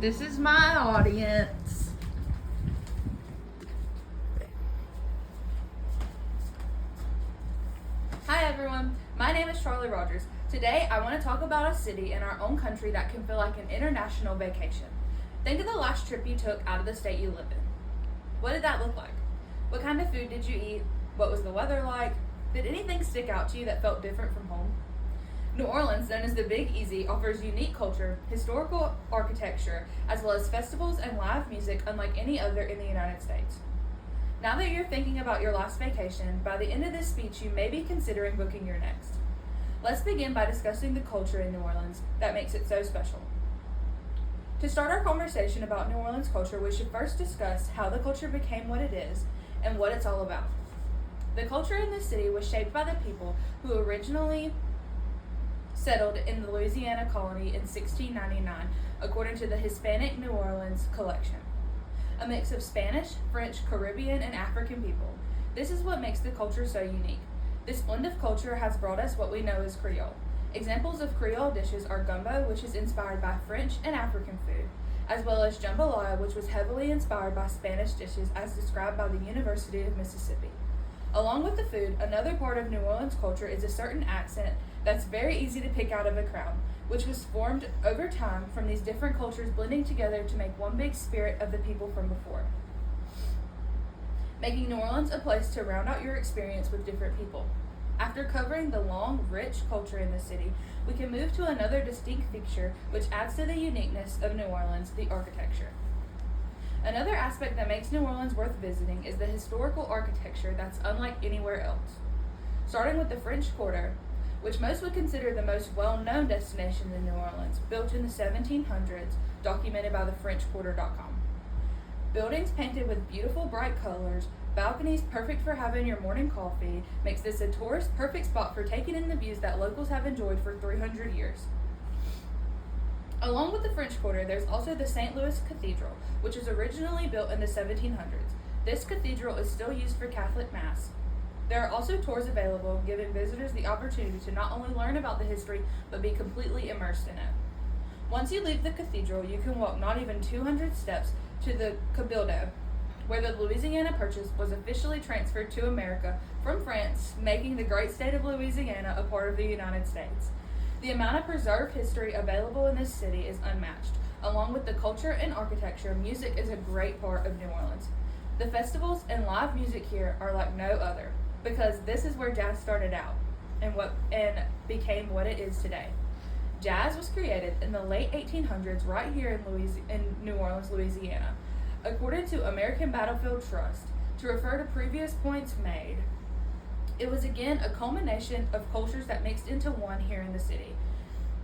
This is my audience. Hi everyone, my name is Charlie Rogers. Today I want to talk about a city in our own country that can feel like an international vacation. Think of the last trip you took out of the state you live in. What did that look like? What kind of food did you eat? What was the weather like? Did anything stick out to you that felt different from home? New Orleans, known as the Big Easy, offers unique culture, historical architecture, as well as festivals and live music unlike any other in the United States. Now that you're thinking about your last vacation, by the end of this speech you may be considering booking your next. Let's begin by discussing the culture in New Orleans that makes it so special. To start our conversation about New Orleans culture, we should first discuss how the culture became what it is and what it's all about. The culture in this city was shaped by the people who originally settled in the Louisiana colony in 1699, according to the Hispanic New Orleans collection. A mix of Spanish, French, Caribbean, and African people. This is what makes the culture so unique. This blend of culture has brought us what we know as Creole. Examples of Creole dishes are gumbo, which is inspired by French and African food, as well as jambalaya, which was heavily inspired by Spanish dishes as described by the University of Mississippi. Along with the food, another part of New Orleans culture is a certain accent that's very easy to pick out of a crowd, which was formed over time from these different cultures blending together to make one big spirit of the people from before, making New Orleans a place to round out your experience with different people. After covering the long, rich culture in the city, we can move to another distinct feature which adds to the uniqueness of New Orleans, the architecture. Another aspect that makes New Orleans worth visiting is the historical architecture that's unlike anywhere else. Starting with the French Quarter, which most would consider the most well-known destination in New Orleans, built in the 1700s, documented by thefrenchquarter.com. Buildings painted with beautiful bright colors, balconies perfect for having your morning coffee, makes this a tourist perfect spot for taking in the views that locals have enjoyed for 300 years. Along with the French Quarter, there's also the St. Louis Cathedral, which was originally built in the 1700s. This cathedral is still used for Catholic Mass. There are also tours available, giving visitors the opportunity to not only learn about the history, but be completely immersed in it. Once you leave the cathedral, you can walk not even 200 steps to the Cabildo, where the Louisiana Purchase was officially transferred to America from France, making the great state of Louisiana a part of the United States. The amount of preserved history available in this city is unmatched. Along with the culture and architecture, music is a great part of New Orleans. The festivals and live music here are like no other, because this is where jazz started out and became what it is today. Jazz was created in the late 1800s right here in New Orleans, Louisiana. According to American Battlefield Trust, to refer to previous points made, it was again a culmination of cultures that mixed into one here in the city,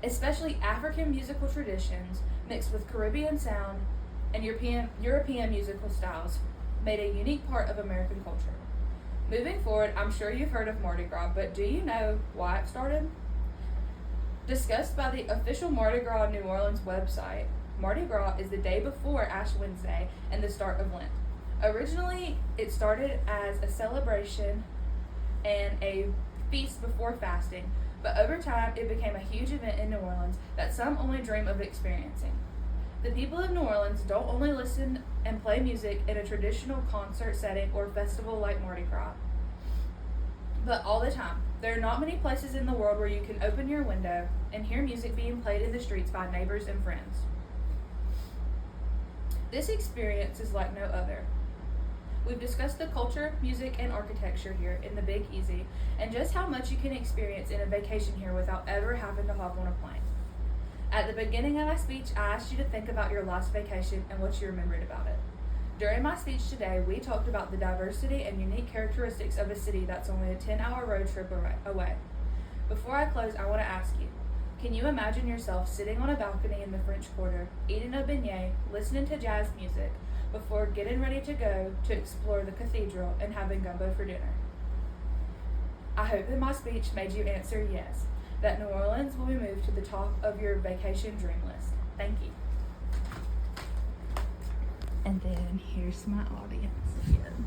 especially African musical traditions mixed with Caribbean sound and European musical styles made a unique part of American culture. Moving forward, I'm sure you've heard of Mardi Gras, but do you know why it started? Discussed by the official Mardi Gras New Orleans website, Mardi Gras is the day before Ash Wednesday and the start of Lent. Originally, it started as a celebration and a feast before fasting, but over time it became a huge event in New Orleans that some only dream of experiencing. The people of New Orleans don't only listen and play music in a traditional concert setting or festival like Mardi Gras, but all the time. There are not many places in the world where you can open your window and hear music being played in the streets by neighbors and friends. This experience is like no other. We've discussed the culture, music, and architecture here in the Big Easy, and just how much you can experience in a vacation here without ever having to hop on a plane. At the beginning of my speech, I asked you to think about your last vacation and what you remembered about it. During my speech today, we talked about the diversity and unique characteristics of a city that's only a 10-hour road trip away. Before I close, I want to ask you, can you imagine yourself sitting on a balcony in the French Quarter, eating a beignet, listening to jazz music, before getting ready to go to explore the cathedral and having gumbo for dinner? I hope that my speech made you answer yes, that New Orleans will be moved to the top of your vacation dream list. Thank you. And then here's my audience again.